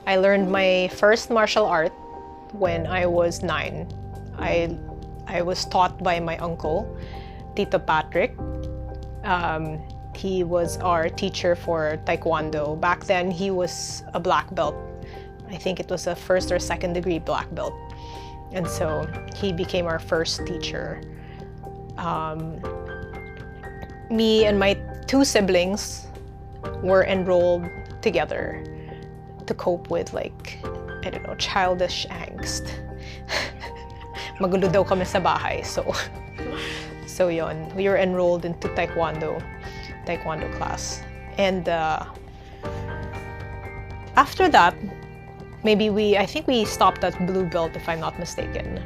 I learned my first martial art when I was 9. I was taught by my uncle, Tito Patrick. He was our teacher for Taekwondo. Back then, he was a black belt. I think it was a first or second degree black belt. And so he became our first teacher. Me and my 2 siblings were enrolled together to cope with, like, I don't know, childish angst. Magulo daw kami sa bahay, so yon. We were enrolled into Taekwondo class. And after that, I think we stopped at blue belt, if I'm not mistaken.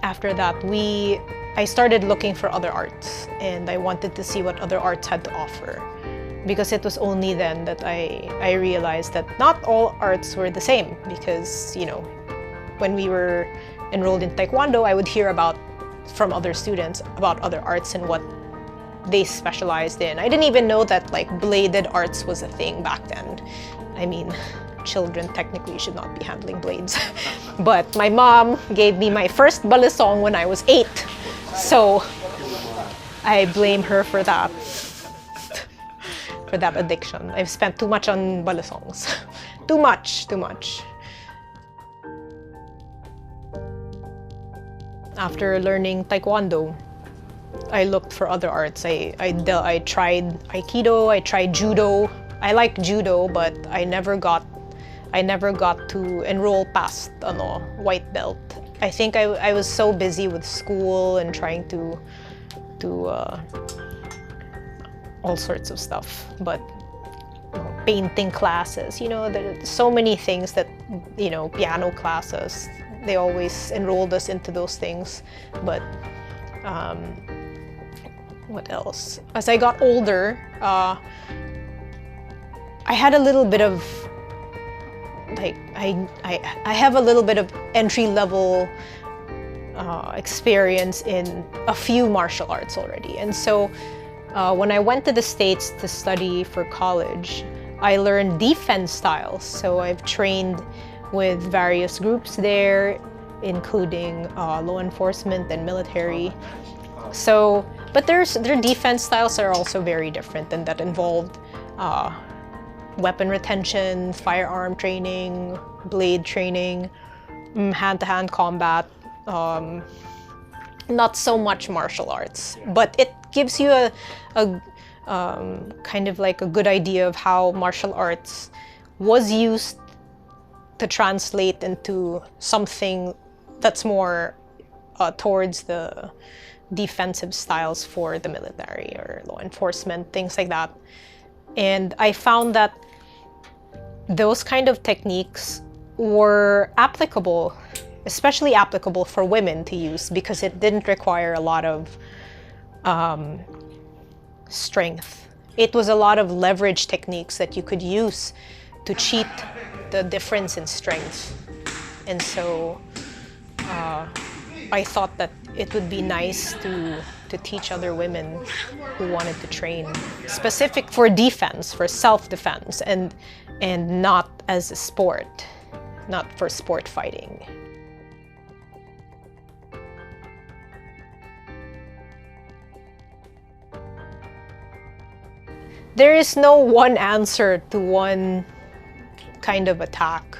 After that, I started looking for other arts, and I wanted to see what other arts had to offer. Because it was only then that I realized that not all arts were the same. Because, you know, when we were enrolled in Taekwondo, I would hear from other students about other arts and what they specialized in. I didn't even know that, like, bladed arts was a thing back then. I mean, children technically should not be handling blades. But my mom gave me my first balisong when I was 8. So I blame her for that. For that addiction. I've spent too much on balisongs. Too much. After learning Taekwondo, I looked for other arts. I tried Aikido, I tried Judo. I like Judo, but I never got to enroll past white belt. I think I was so busy with school and trying to all sorts of stuff, but painting classes, you know, there's so many things that, you know, piano classes, they always enrolled us into those things. But what else? As I got older, I had a little bit of, like, I have a little bit of entry-level experience in a few martial arts already. And so when I went to the States to study for college, I learned defense styles. So I've trained with various groups there, including law enforcement and military. So, but their defense styles are also very different, and that involved weapon retention, firearm training, blade training, hand-to-hand combat, not so much martial arts, but it gives you a kind of like a good idea of how martial arts was used to translate into something that's more towards the defensive styles for the military or law enforcement, things like that. And I found that those kind of techniques were applicable, especially applicable for women to use, because it didn't require a lot of strength. It was a lot of leverage techniques that you could use to cheat the difference in strength. And so I thought that it would be nice to teach other women who wanted to train specific for defense, for self-defense, and not as a sport, not for sport fighting. There is no one answer to one kind of attack.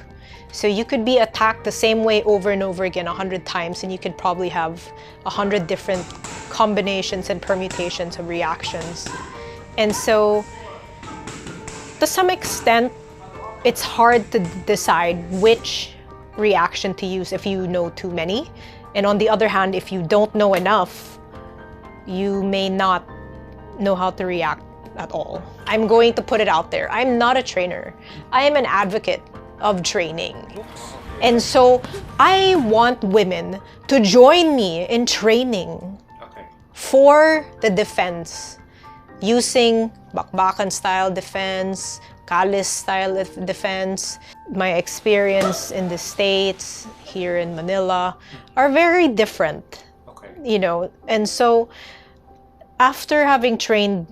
So you could be attacked the same way over and over again 100 times, and you could probably have 100 different combinations and permutations of reactions. And so, to some extent, it's hard to decide which reaction to use if you know too many. And on the other hand, if you don't know enough, you may not know how to react at all. I'm going to put it out there. I'm not a trainer. I am an advocate of training. And so I want women to join me in training for the defense, using bakbakan style defense, kalis style defense. My experience in the States, here in Manila, are very different, you know. And so after having trained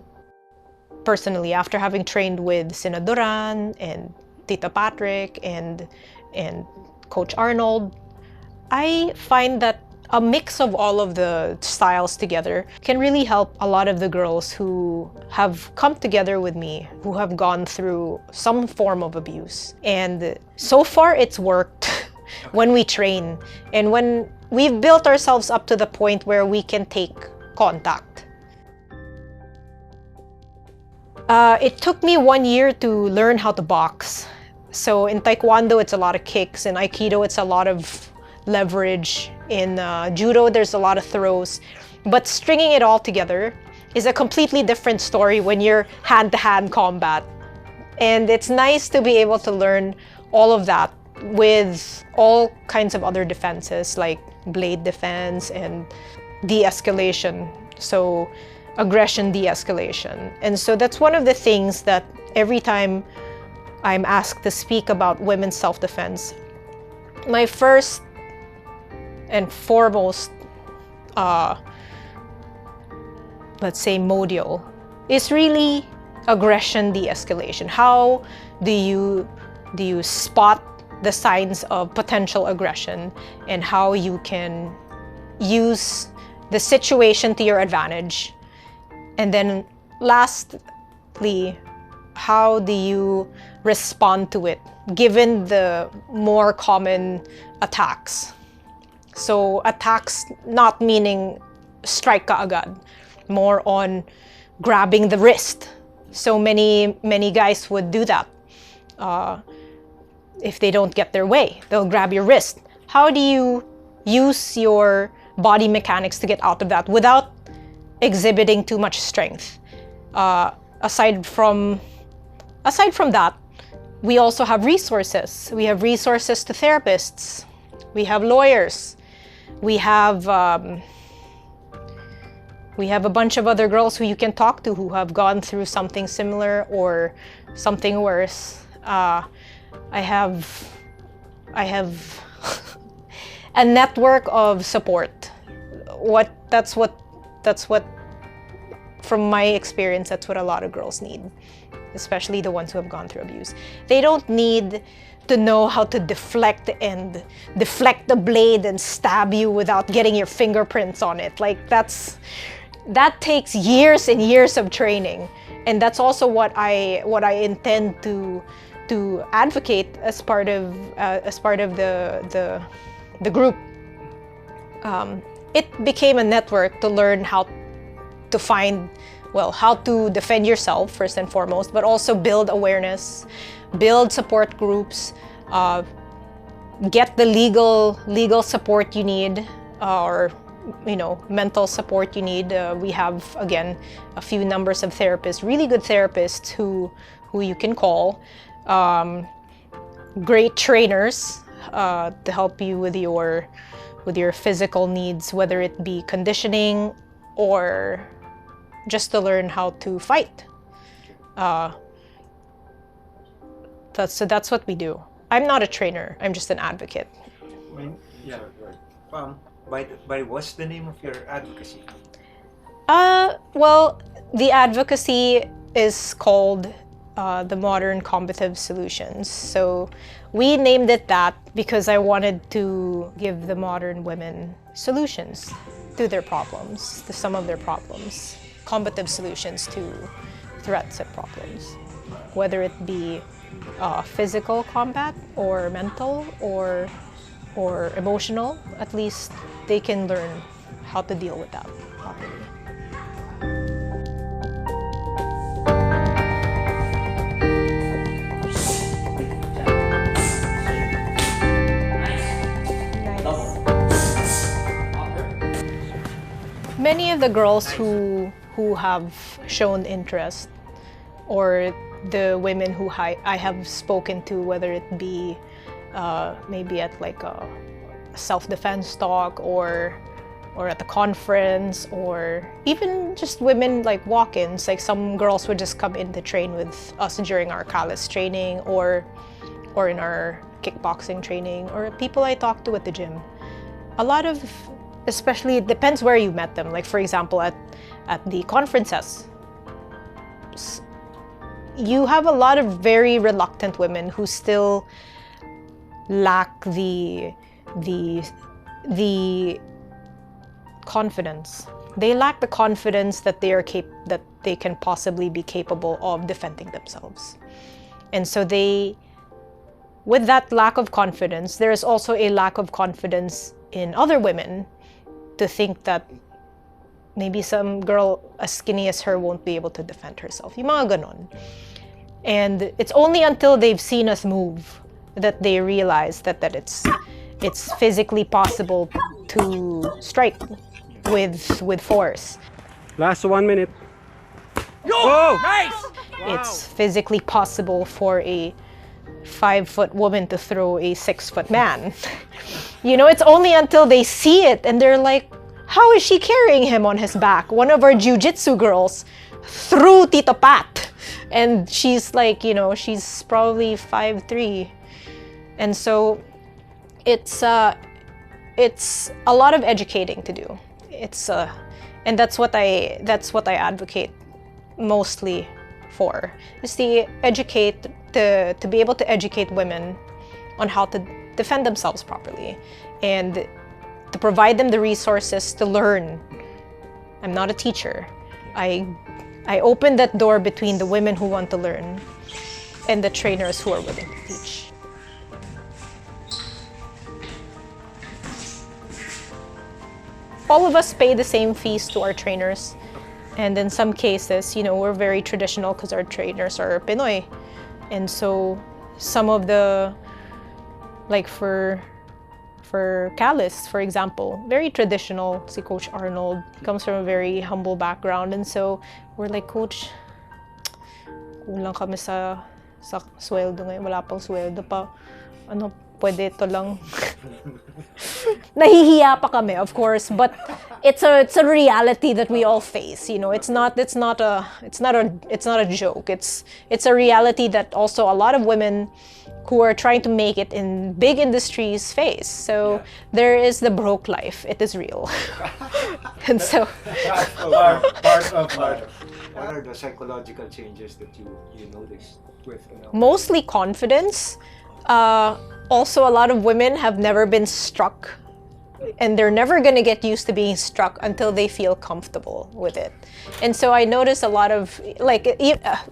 personally, after having trained with Senadoran and Tita Patrick and Coach Arnold, I find that a mix of all of the styles together can really help a lot of the girls who have come together with me, who have gone through some form of abuse. And so far it's worked when we train and when we've built ourselves up to the point where we can take contact. It took me 1 year to learn how to box. So in Taekwondo, it's a lot of kicks. In Aikido, it's a lot of leverage. In Judo, there's a lot of throws. But stringing it all together is a completely different story when you're hand-to-hand combat. And it's nice to be able to learn all of that with all kinds of other defenses like blade defense and de-escalation. So aggression de-escalation. And so that's one of the things that every time I'm asked to speak about women's self-defense, my first and foremost, let's say, module is really aggression de-escalation. How do you spot the signs of potential aggression and how you can use the situation to your advantage? And then lastly, how do you respond to it given the more common attacks? So attacks not meaning strike ka agad, more on grabbing the wrist. So many guys would do that. If they don't get their way, they'll grab your wrist. How do you use your body mechanics to get out of that without exhibiting too much strength? Aside from that, we also have resources. We have resources to therapists. We have lawyers. We have a bunch of other girls who you can talk to who have gone through something similar or something worse. I have a network of support. That's what, from my experience, that's what a lot of girls need, especially the ones who have gone through abuse. They don't need to know how to deflect the blade and stab you without getting your fingerprints on it. Like that takes years and years of training, and that's also what I intend to advocate as part of the group. It became a network to learn how to find, well, how to defend yourself first and foremost, but also build awareness, build support groups, get the legal support you need, or mental support you need. We have, again, a few numbers of therapists, really good therapists who you can call, great trainers to help you with your physical needs, whether it be conditioning or just to learn how to fight. That's what we do. I'm not a trainer. I'm just an advocate. Yeah. By what's the name of your advocacy? Well, the advocacy is called the Modern Combative Solutions. So we named it that because I wanted to give the modern women solutions to their problems, to some of their problems, combative solutions to threats and problems, whether it be physical combat or mental or emotional. At least they can learn how to deal with that properly. Many of the girls who have shown interest, or the women who I have spoken to, whether it be maybe at like a self-defense talk or at the conference, or even just women like walk-ins. Like some girls would just come in to train with us during our Kalis training or in our kickboxing training, or people I talk to at the gym. A lot of, especially, it depends where you met them. Like for example, at the conferences, you have a lot of very reluctant women who still lack the confidence. They lack the confidence that that they can possibly be capable of defending themselves. And so with that lack of confidence, there is also a lack of confidence in other women to think that maybe some girl as skinny as her won't be able to defend herself. Yung mga ganon. And it's only until they've seen us move that they realize that it's physically possible to strike with force. Last 1 minute. Oh! Nice! It's physically possible for a 5-foot woman to throw a 6-foot man. You know, it's only until they see it and they're like, how is she carrying him on his back? One of our jiu-jitsu girls threw Tito Pat, and she's like, you know, she's probably 5'3". And so it's a lot of educating to do. And that's what I advocate mostly for, is to be able to educate women on how to defend themselves properly and to provide them the resources to learn. I'm not a teacher. I open that door between the women who want to learn and the trainers who are willing to teach. All of us pay the same fees to our trainers. And in some cases, you know, we're very traditional because our trainers are Pinoy. And so some of the, like for Kalis, for example, very traditional. Si Coach Arnold comes from a very humble background. And so we're like, Coach, kulang kami sa sweldo ngayon. Wala pang sweldo pa. Ano, pwede ito lang. Nahihiya pa kami, of course, but it's a reality that we all face. You know, it's not a joke. It's a reality that also a lot of women who are trying to make it in big industries face. So there is the broke life. It is real. And so part of life. What are the psychological changes that you noticed with, you know? Mostly confidence. Also, a lot of women have never been struck, and they're never going to get used to being struck until they feel comfortable with it. And so I notice a lot of, like,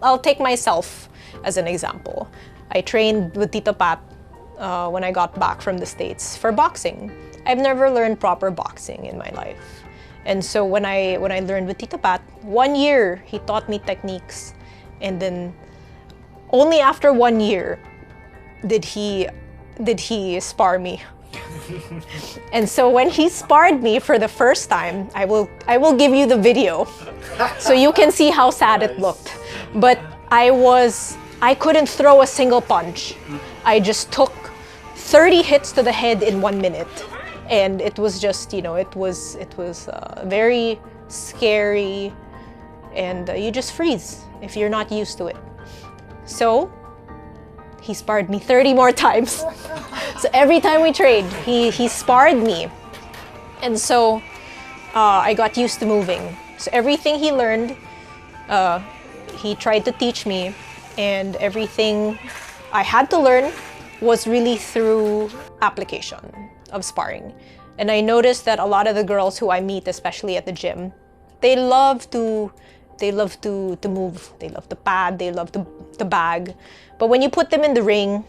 I'll take myself as an example. I trained with Tito Pat when I got back from the States for boxing. I've never learned proper boxing in my life. And so when I learned with Tito Pat, 1 year he taught me techniques, and then only after 1 year did he spar me. And so when he sparred me for the first time, I will give you the video so you can see how sad it looked. But I couldn't throw a single punch. I just took 30 hits to the head in 1 minute. And it was just, you know, it was very scary, and you just freeze if you're not used to it. So he sparred me 30 more times. So every time we trained, he sparred me. And so I got used to moving. So everything he learned, he tried to teach me, and everything I had to learn was really through application of sparring. And I noticed that a lot of the girls who I meet, especially at the gym, they love to move, they love to pad, they love to bag. But when you put them in the ring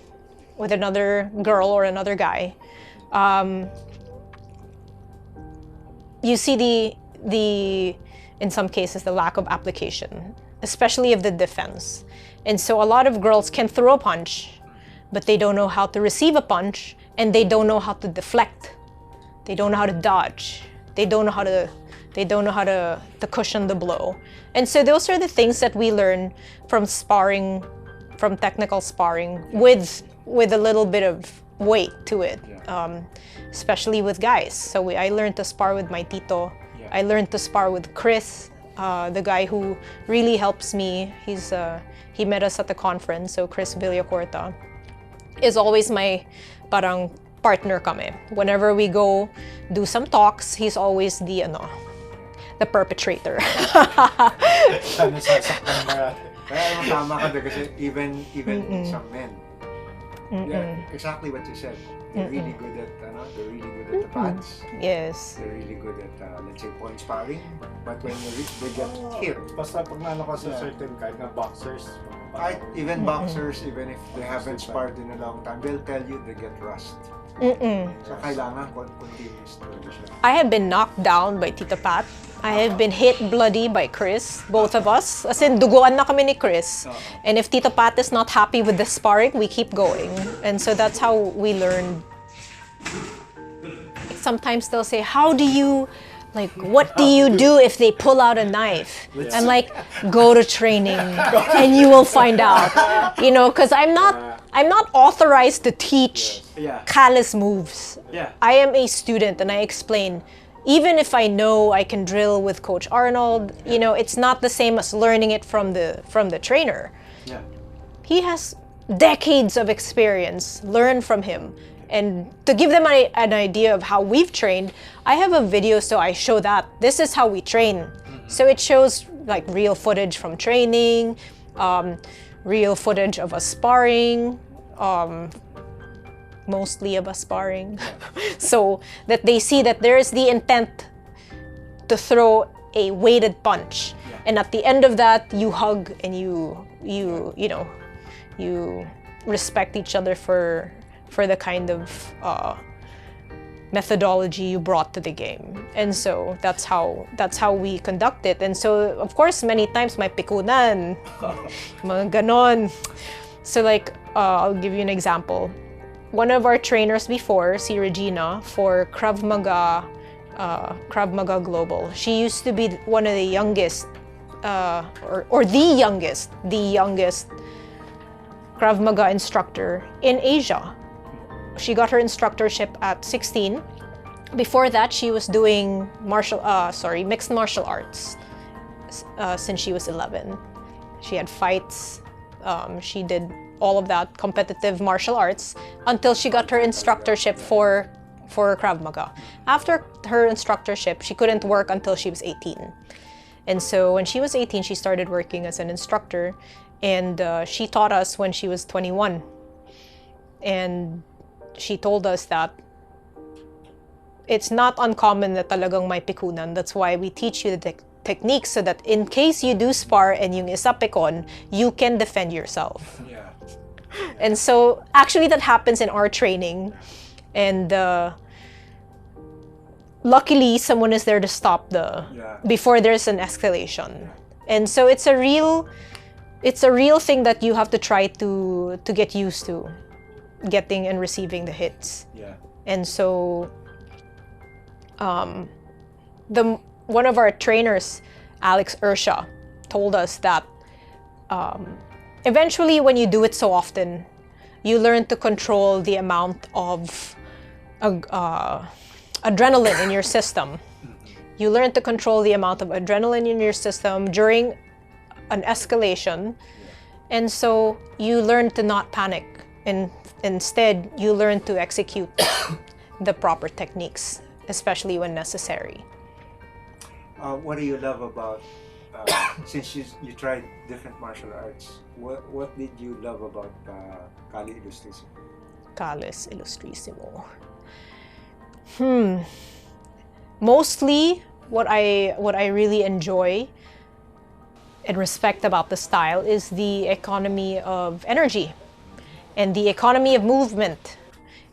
with another girl or another guy, you see in some cases, the lack of application, especially of the defense. And so a lot of girls can throw a punch, but they don't know how to receive a punch, and they don't know how to deflect. They don't know how to dodge. They don't know how to cushion the blow. And so those are the things that we learn from sparring, from technical sparring, with a little bit of weight to it, Yeah. especially with guys. So I learned to spar with my tito. Yeah. I learned to spar with Chris, the guy who really helps me. He met us at the conference, so Chris Villacorta is always my parang partner kami. Whenever we go do some talks, he's always the perpetrator. Siya nasasaktan marami. Kaya tama ka doon kasi even some men. Yeah, exactly what you said. They're really good at they're really good at the pads. Yes. They're really good at let's say point sparring. But when they get hit, Basta pag naano ka sa certain kind ng boxers, even boxers, even if they haven't sparred in a long time, they'll tell you they get rust. So kailangan continuous talaga siya. I have been knocked down by Tita Pat. I have been hit bloody by Chris, both of us. As in, duguan na kami ni Chris. And if Tita Pat is not happy with the sparring, we keep going. And so that's how we learn. Sometimes they'll say, how do you, like, what do you do if they pull out a knife? I'm like, go to training and you will find out. You know, because I'm not authorized to teach callous moves. Yeah. I am a student and I explain. Even if I know I can drill with Coach Arnold, you know, it's not the same as learning it from the trainer. Yeah. He has decades of experience. Learn from him. And to give them an idea of how we've trained, I have a video so I show that. This is how we train. So it shows like real footage from training, real footage of us sparring, mostly of us sparring. So that they see that there is the intent to throw a weighted punch. And at the end of that, you hug and you respect each other for the kind of methodology you brought to the game. And so that's how we conduct it. And so of course many times may pikunan, mga ganon. So like I'll give you an example. One of our trainers before, si Regina, for Krav Maga Global, she used to be one of the youngest, or the youngest Krav Maga instructor in Asia. She got her instructorship at 16. Before that, she was doing mixed martial arts since she was 11. She had fights. She did all of that competitive martial arts until she got her instructorship for Krav Maga. After her instructorship, she couldn't work until she was 18. And so when she was 18, she started working as an instructor, and she taught us when she was 21. And she told us that it's not uncommon that talagang may pikunan. That's why we teach you the techniques so that in case you do spar and yung isa pikon, you can defend yourself. Yeah. And so actually that happens in our training, and luckily someone is there to stop before there's an escalation. And so it's a real thing that you have to try to get used to, getting and receiving the hits. Yeah. And so one of our trainers, Alex Ursha, told us that eventually when you do it so often, you learn to control the amount of adrenaline in your system. You learn to control the amount of adrenaline in your system during an escalation. And so you learn to not panic, and instead you learn to execute the proper techniques, especially when necessary. What do you love about since you tried different martial arts? What did you love about Kali Illustrissimo? Kalis Illustrissimo. Mostly what I really enjoy and respect about the style is the economy of energy and the economy of movement.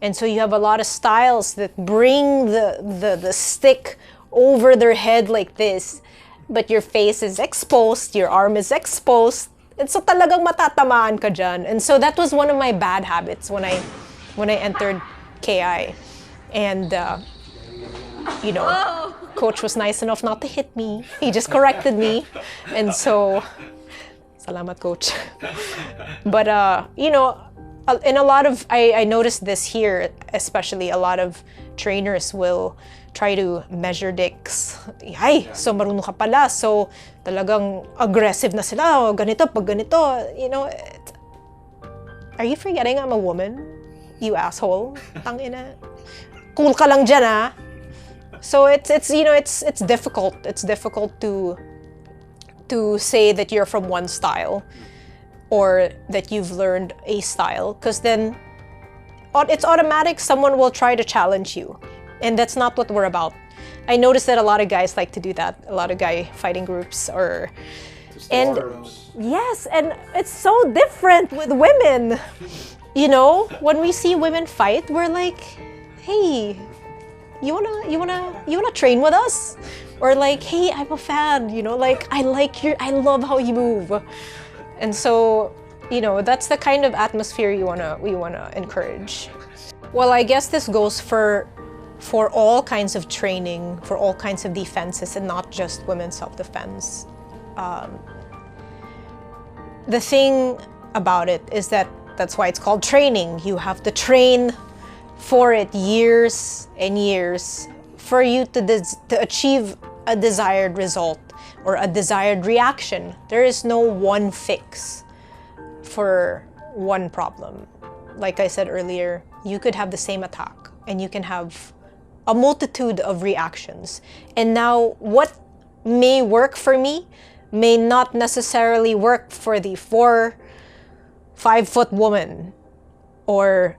And so you have a lot of styles that bring the stick over their head like this, but your face is exposed, your arm is exposed, and so talagang matatamaan ka dyan. And so that was one of my bad habits when I entered KI. And coach was nice enough not to hit me. He just corrected me. And so, salamat coach. But in a lot of, I noticed this here, especially a lot of trainers will try to measure dicks. Ay, so marunong ka pala. So talagang aggressive na sila. O, ganito, pag ganito. You know, are you forgetting I'm a woman? You asshole. Tangina. Cool ka lang dyan, ah. So it's you know, it's difficult. It's difficult to say that you're from one style or that you've learned a style, because then it's automatic someone will try to challenge you. And that's not what we're about. I noticed that a lot of guys like to do that. A lot of guy fighting groups yes, and it's so different with women. You know, when we see women fight, we're like, hey, you wanna train with us? Or like, hey, I'm a fan, you know, like I love how you move. And so, you know, that's the kind of atmosphere we wanna encourage. Well, I guess this goes for all kinds of training, for all kinds of defenses, and not just women's self-defense. The thing about it is that's why it's called training. You have to train for it years and years for you to achieve a desired result or a desired reaction. There is no one fix for one problem. Like I said earlier, you could have the same attack and you can have a multitude of reactions. And now what may work for me may not necessarily work for the 4-5 foot woman, or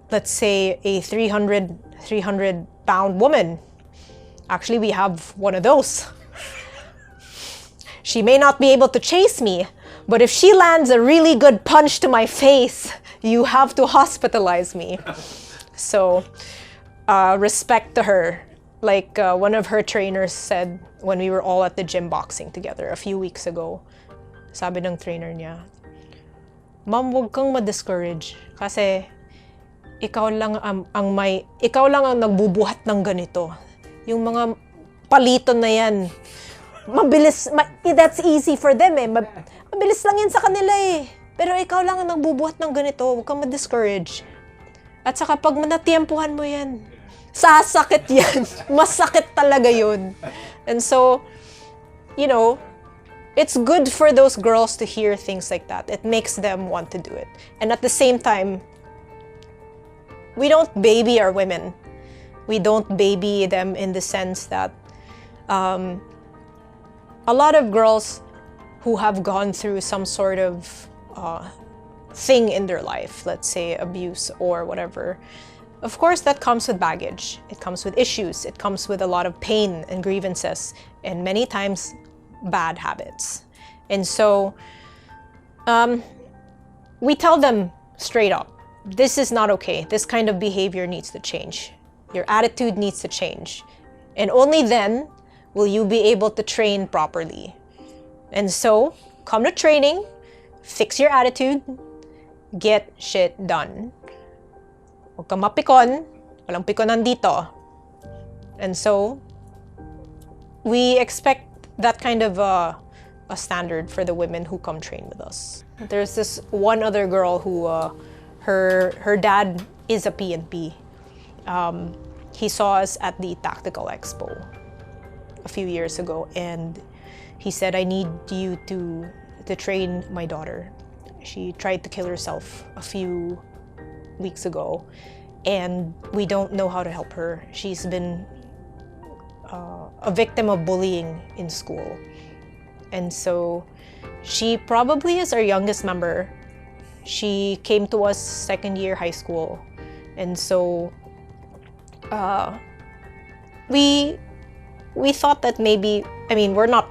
let's say a 300 pound woman. Actually, we have one of those. She may not be able to chase me, but if she lands a really good punch to my face, you have to hospitalize me. So, respect to her. Like one of her trainers said when we were all at the gym boxing together a few weeks ago, sabi ng trainer niya, "Ma'am, huwag kang ma-discourage kasi ikaw lang ang nagbubuhat ng ganito. Yung mga palito na yan, mabilis, that's easy for them eh. Mabilis lang yan sa kanila eh. Pero ikaw lang ang nagbubuhat ng ganito, huwag kang ma-discourage. At saka pag manatiempuhan mo yan, sasakit yan. Masakit talaga yun." And so, you know, it's good for those girls to hear things like that. It makes them want to do it. And at the same time, we don't baby our women. We don't baby them in the sense that a lot of girls who have gone through some sort of thing in their life, let's say abuse or whatever, of course that comes with baggage. It comes with issues. It comes with a lot of pain and grievances, and many times bad habits. And so we tell them straight up, this is not okay. This kind of behavior needs to change. Your attitude needs to change. And only then will you be able to train properly. And so, come to training, fix your attitude, get shit done. Huwag kang mapikon, walang pikonan dito. And so, we expect that kind of a standard for the women who come train with us. There's this one other girl who her dad is a PNP. He saw us at the Tactical Expo a few years ago, and he said, "I need you to train my daughter. She tried to kill herself a few weeks ago, and we don't know how to help her. She's been a victim of bullying in school. And so she probably is our youngest member. She came to us second year high school. And so we thought that maybe, I mean, we're not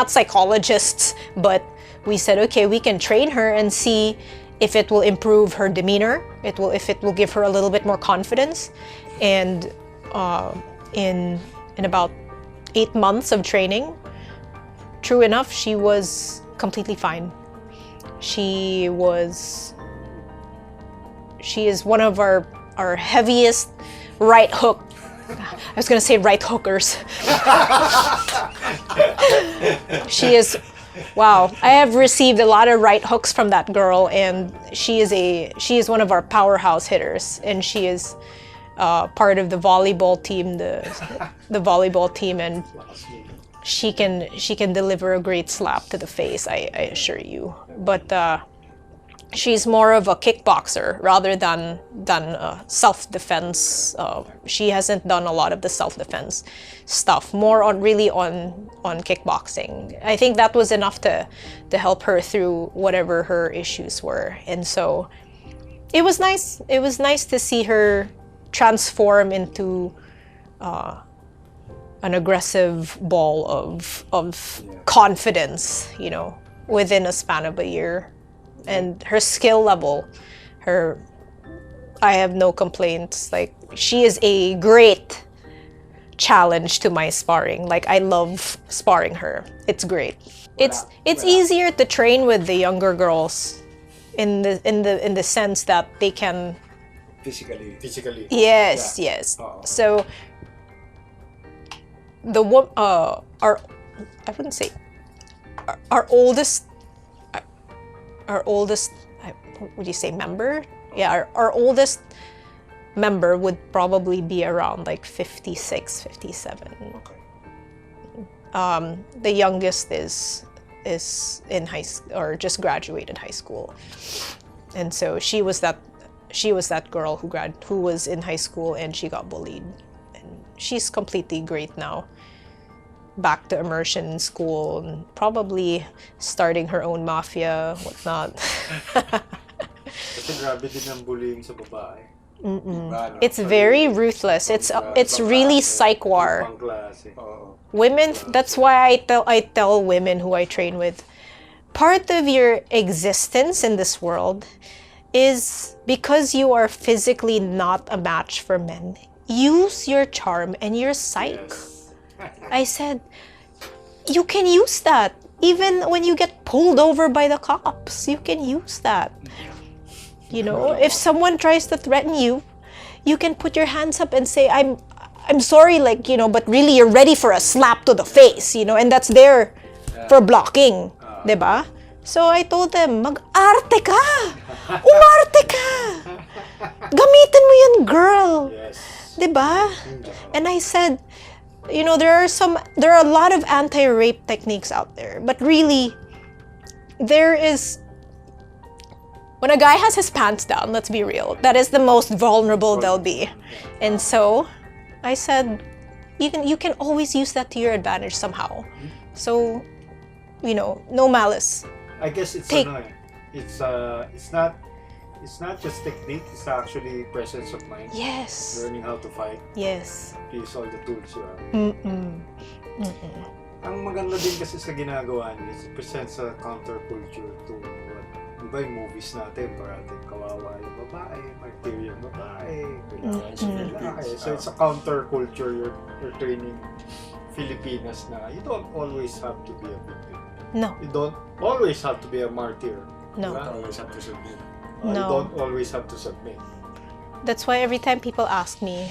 psychologists, but we said, okay, we can train her and see if it will improve her demeanor, if it will give her a little bit more confidence. And in about 8 months of training, true enough, she was completely fine. She is one of our heaviest right hook. I was gonna say right hookers. She is wow, I have received a lot of right hooks from that girl, and she is one of our powerhouse hitters, and she is part of the volleyball team, the volleyball team, and she can deliver a great slap to the face, I assure you. But she's more of a kickboxer rather than self-defense. She hasn't done a lot of the self-defense stuff, more on kickboxing. I think that was enough to help her through whatever her issues were. And so it was nice. It was nice to see her transform into an aggressive ball of confidence, you know, within a span of a year. And her skill level, I have no complaints. Like, she is a great challenge to my sparring. Like, I love sparring her. It's great. It's easier to train with the younger girls in the sense that they can physically. Yes. So our I wouldn't say our oldest would you say member? Yeah, our oldest member would probably be around like 56, 57. Okay. The youngest is in high school or just graduated high school, and so she was that girl who was in high school and she got bullied, and she's completely great now. Back to immersion in school and probably starting her own mafia, whatnot. Kasi grabe din ang bullying sa babae. It's very ruthless. It's really psych war. Women, that's why I tell women who I train with, part of your existence in this world is because you are physically not a match for men. Use your charm and your psych. Yes. I said, you can use that. Even when you get pulled over by the cops, you can use that. You know, if someone tries to threaten you, you can put your hands up and say, I'm sorry, like, you know, but really you're ready for a slap to the face, you know, and that's there for blocking, diba? So I told them, mag-arte ka! Umarte ka! Gamitin mo yan, girl! Yes. Diba? And I said, you know, there are a lot of anti-rape techniques out there, but really, when a guy has his pants down, let's be real, that is the most vulnerable they'll be. And so, I said, you can always use that to your advantage somehow. So, you know, no malice. I guess it's it's not just technique, it's actually presence of mind. Yes. Learning how to fight. Yes. Use all the tools you have. Ang maganda din kasi sa ginagawa niya is it presents a counterculture to what, di ba yung movies natin, parating kawawa yung babae, martyr yung babae, kailangan siya lalaki. So it's a counterculture you're training Filipinas na you don't always have to be a victim. No. You don't always have to be a martyr. No. Diba? Always have to submit. You don't always have to submit. That's why every time people ask me,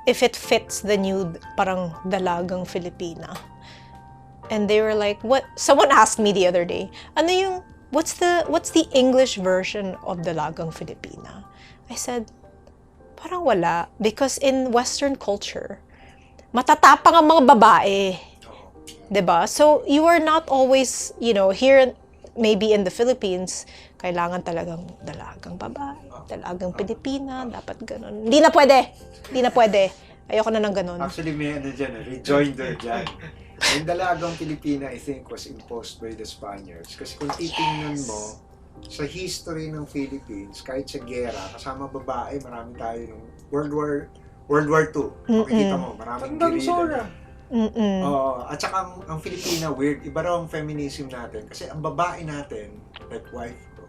if it fits the new parang dalagang Filipina. And they were like, what? Someone asked me the other day, what's the English version of dalagang Filipina? I said, parang wala. Because in Western culture, matatapang ang mga babae. Diba? So you are not always, you know, here maybe in the Philippines, kailangan talagang dalagang babae, dalagang Pilipina, dapat ganun. Hindi na pwede. Ayoko na ng ganun. Actually, may rejoinder dyan. Yung dalagang Pilipina, I think, was imposed by the Spaniards. Kasi kung titingnan mo, sa history ng Philippines, kahit sa gera, kasama babae, marami tayo nung World War II. Makikita mo, maraming guerrilla. At saka ang Filipina, weird, iba raw ang feminism natin. Kasi ang babae natin, like wife ko,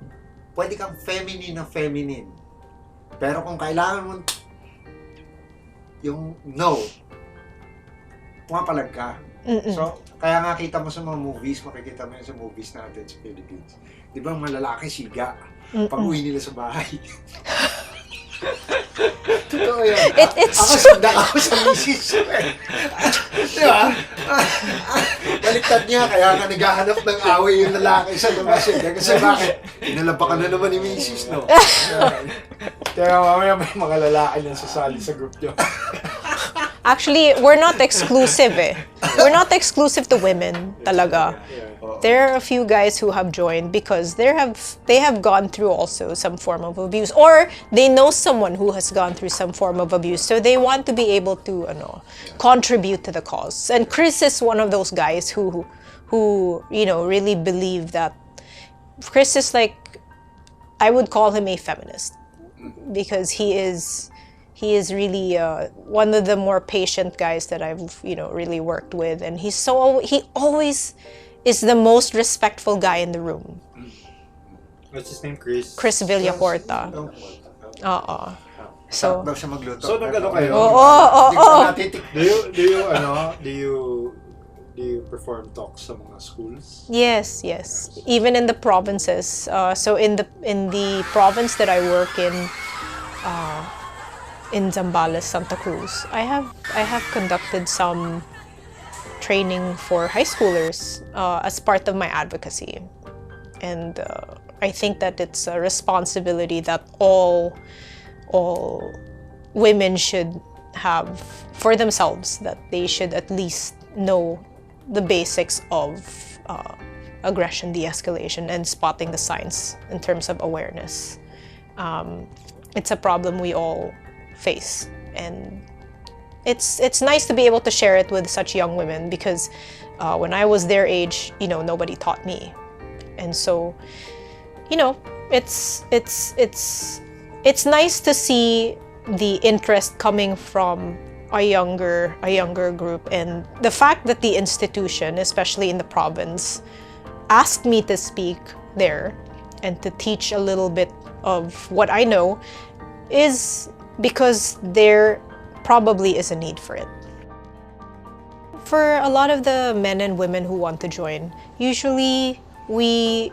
pwede kang feminine. Pero kung kailangan mo yung no, pumapalag ka. So, kaya nga kita mo sa mga movies, makikita mo yun sa movies natin sa Philippines. Di ba, malalaki siga pag uwi nila sa bahay. Totoo yan. It's ako sunda ako sa misis. Di ba? binaliktad niya, kaya nga naghahanap ng away yung lalaki sa labas eh. Kasi bakit? Inalampakan na naman ni Mrs. no? Kaya mamaya may mga lalaki na sasali sa group niyo. Actually, we're not exclusive eh. We're not exclusive to women talaga. There are a few guys who have joined because they have gone through also some form of abuse, or they know someone who has gone through some form of abuse, so they want to be able to contribute to the cause. And Chris is one of those guys who really believe that. Chris is like, I would call him a feminist because he is really one of the more patient guys that I've really worked with, and he always is the most respectful guy in the room. What's his name? Chris? Chris Villaporta. So, daw siya magluto. So nagano kayo? Do you perform talks sa mga schools? Yes. Even in the provinces. So in the province that I work in Zambales, Santa Cruz, I have conducted some training for high schoolers as part of my advocacy, and I think that it's a responsibility that all women should have for themselves, that they should at least know the basics of aggression de-escalation and spotting the signs in terms of awareness. It's a problem we all face, and it's nice to be able to share it with such young women, because when I was their age, nobody taught me, and so it's nice to see the interest coming from a younger group, and the fact that the institution, especially in the province, asked me to speak there and to teach a little bit of what I know is because there probably is a need for it. For a lot of the men and women who want to join, usually we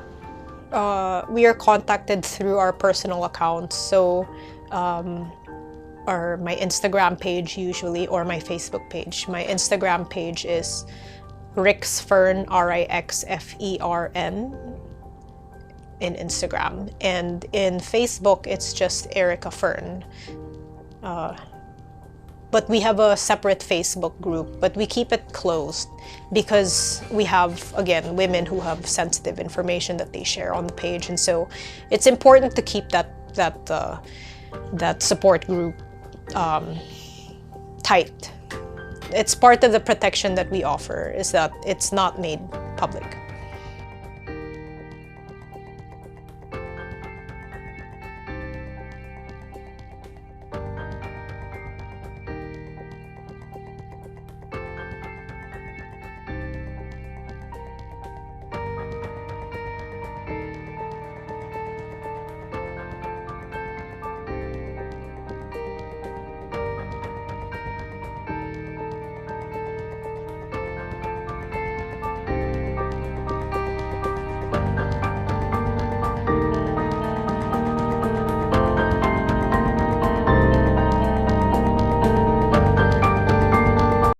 are contacted through our personal accounts, so or my Instagram page usually, or my Facebook page. My Instagram page is Rix Fern, RIXFERN in Instagram, and in Facebook it's just Erika Fern. But we have a separate Facebook group, but we keep it closed because we have, again, women who have sensitive information that they share on the page, and so it's important to keep that support group tight. It's part of the protection that we offer, is that it's not made public.